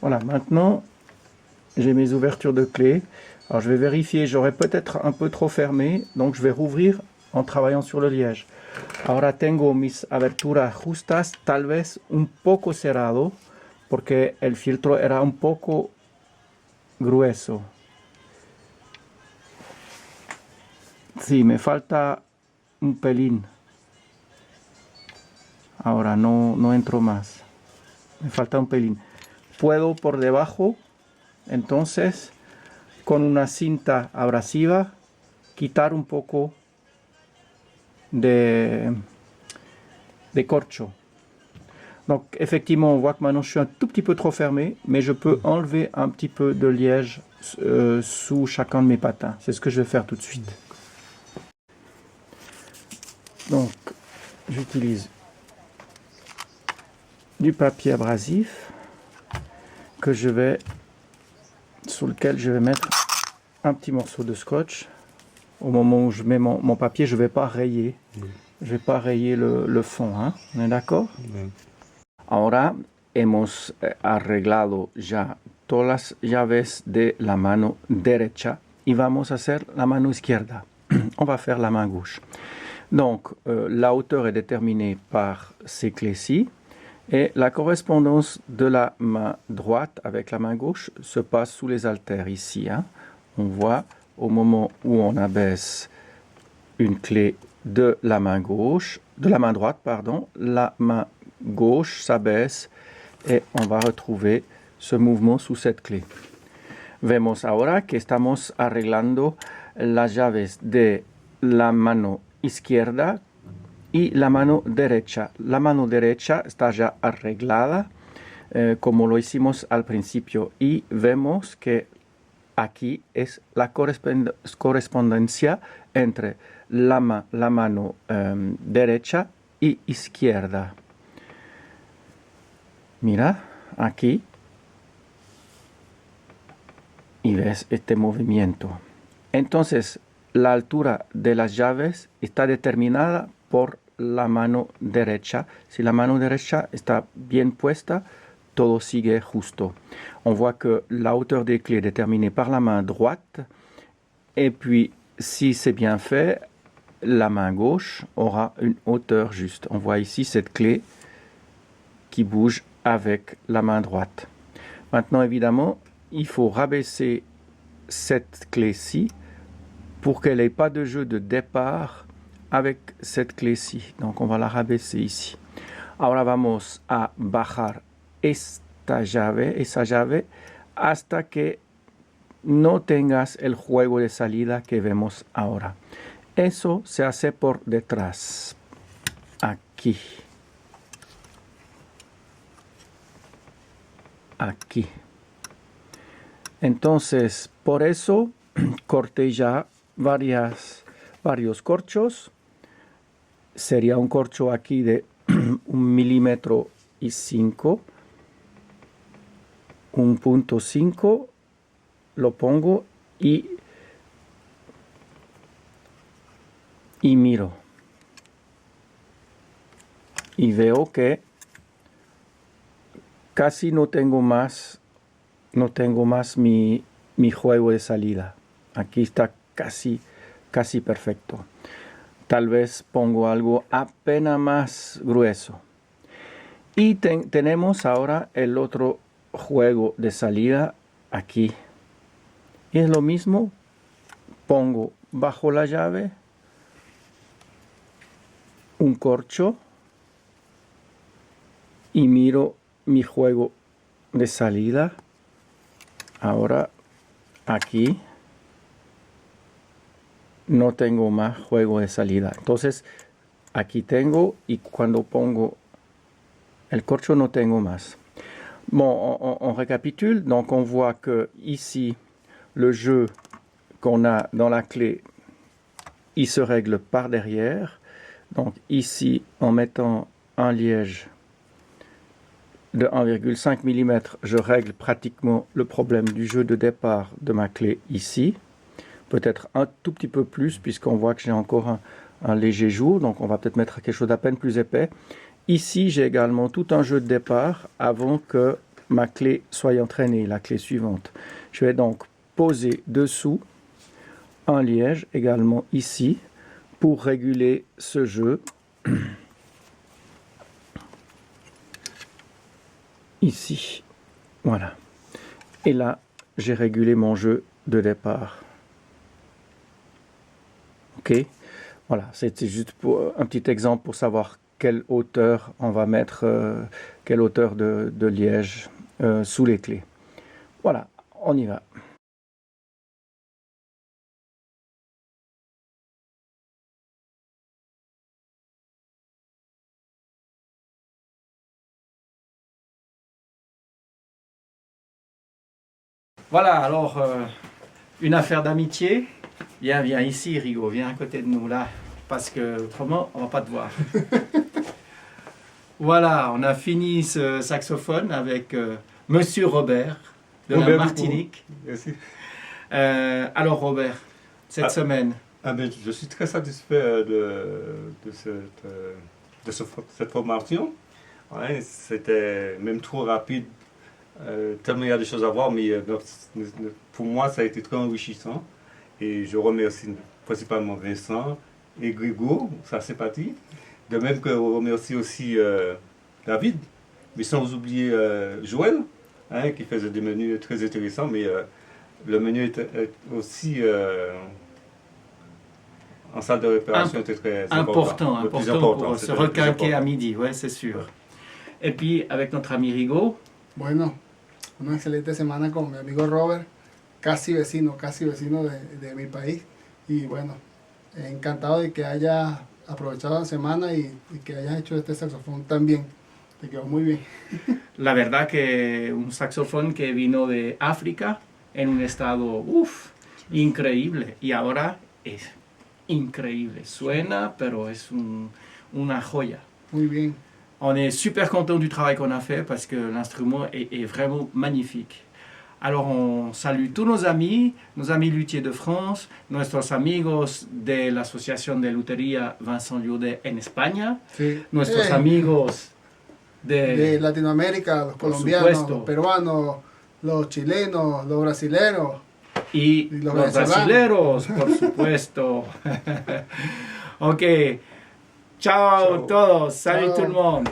Voilà, maintenant j'ai mes ouvertures de clé. Alors je vais vérifier, j'aurais peut-être un peu trop fermé, donc je vais rouvrir en travaillant sur le liège. Ahora tengo mis aberturas justas, tal vez un poco cerrado, porque el filtro era un poco grueso. Sí, me falta un pelín. Ahora no entro más. Me falta un pelín. Puedo por debajo, entonces, con una cinta abrasiva, quitar un poco de corcho. Donc effectivement, on voit que maintenant je suis un tout petit peu trop fermé, mais je peux enlever un petit peu de liège sous chacun de mes patins. C'est ce que je vais faire tout de suite. Donc, j'utilise du papier abrasif sur lequel je vais mettre un petit morceau de scotch. Au moment où je mets mon papier, je ne vais pas rayer. Je vais pas rayer le fond, hein? On est d'accord? Ahora hemos arreglado ya todas las llaves de la mano derecha y vamos a hacer la mano izquierda. On va faire la main gauche. Donc, la hauteur est déterminée par ces clés-ci et la correspondance de la main droite avec la main gauche se passe sous les haltères ici, hein. On voit au moment où on abaisse une clé de la main gauche, de la main droite, pardon, la main gauche s'abaisse et on va retrouver ce mouvement sous cette clé. Vemos ahora que estamos arreglando las llaves de la mano izquierda y la mano derecha. La mano derecha está ya arreglada como lo hicimos al principio y vemos que aquí es la correspondencia entre la mano derecha y izquierda. Mira, aquí. Y ves este movimiento. Entonces, la altura de las llaves está determinada por la mano derecha. Si la mano derecha está bien puesta, todo sigue justo. On voit que la hauteur des clés est déterminée par la main droite. Et puis, si c'est bien fait, la main gauche aura une hauteur juste. On voit ici cette clé qui bouge avec la main droite. Maintenant, évidemment, il faut rabaisser cette clé-ci pour qu'elle n'ait pas de jeu de départ avec cette clé-ci. Donc, on va la rabaisser ici. Ahora vamos a bajar esa llave, hasta que no tengas el juego de salida que vemos ahora. Eso se hace por detrás, aquí. Aquí. Entonces, por eso corté ya varios corchos. Sería un corcho aquí de 1,5 mm. 1,5 lo pongo y miro. Y veo que casi no tengo más mi juego de salida. Aquí está casi perfecto. Tal vez pongo algo apenas más grueso. Y tenemos ahora el otro juego de salida aquí. Y es lo mismo. Pongo bajo la llave un corcho y miro mi juego de salida. Ahora aquí no tengo más juego de salida. Entonces aquí tengo y cuando pongo el corcho no tengo más. Bon, on récapitule. Donc on voit que ici le jeu qu'on a dans la clé, il se règle par derrière. Donc ici, en mettant un liège de 1,5 mm, je règle pratiquement le problème du jeu de départ de ma clé ici. Peut-être un tout petit peu plus, puisqu'on voit que j'ai encore un léger jour. Donc on va peut-être mettre quelque chose d'à peine plus épais. Ici, j'ai également tout un jeu de départ avant que ma clé soit entraînée, la clé suivante. Je vais donc poser dessous un liège également ici pour réguler ce jeu. Ici, voilà. Et là, j'ai régulé mon jeu de départ. Ok, voilà, c'était juste pour un petit exemple pour savoir quelle hauteur on va mettre, quelle hauteur de liège sous les clés. Voilà, on y va. Voilà, alors, une affaire d'amitié. Viens, viens ici, Rigo, viens à côté de nous, là, parce que autrement, on va pas te voir. Voilà, on a fini ce saxophone avec Monsieur Robert de la Martinique. Merci. Alors Robert, cette semaine. Je suis très satisfait de cette formation. Ouais, c'était même trop rapide. Tellement il y a des choses à voir, mais pour moi, ça a été très enrichissant. Et je remercie principalement Vincent et Grégo, sa sympathie. De même que je remercie aussi David, mais sans oublier Joël, hein, qui faisait des menus très intéressants, mais le menu est aussi en salle de réparation était très important pour se requinquer à midi, ouais, c'est sûr. Ouais. Et puis avec notre ami Rigo. Bueno, una excelente semana con mi amigo Robert, casi vecino de mi país. Y bueno, encantado de que haya aprovechado la semana y que hayas hecho este saxofón tan bien. Te quedó muy bien. La verdad que un saxofón que vino de África en un estado increíble y ahora es increíble. Suena, pero es una joya. Muy bien. On est super content du travail qu'on a fait parce que l'instrument est vraiment magnifique. Alors on salue tous nos amis luthiers de France, nuestros amigos de la Asociación de Lutería Vincent Liudet en España, Sí. nuestros amigos de Latinoamérica, los colombianos, los peruanos, los chilenos, los brasileños. Y los brasileros, por supuesto. Ok. Ciao, todos. Salut tout le monde.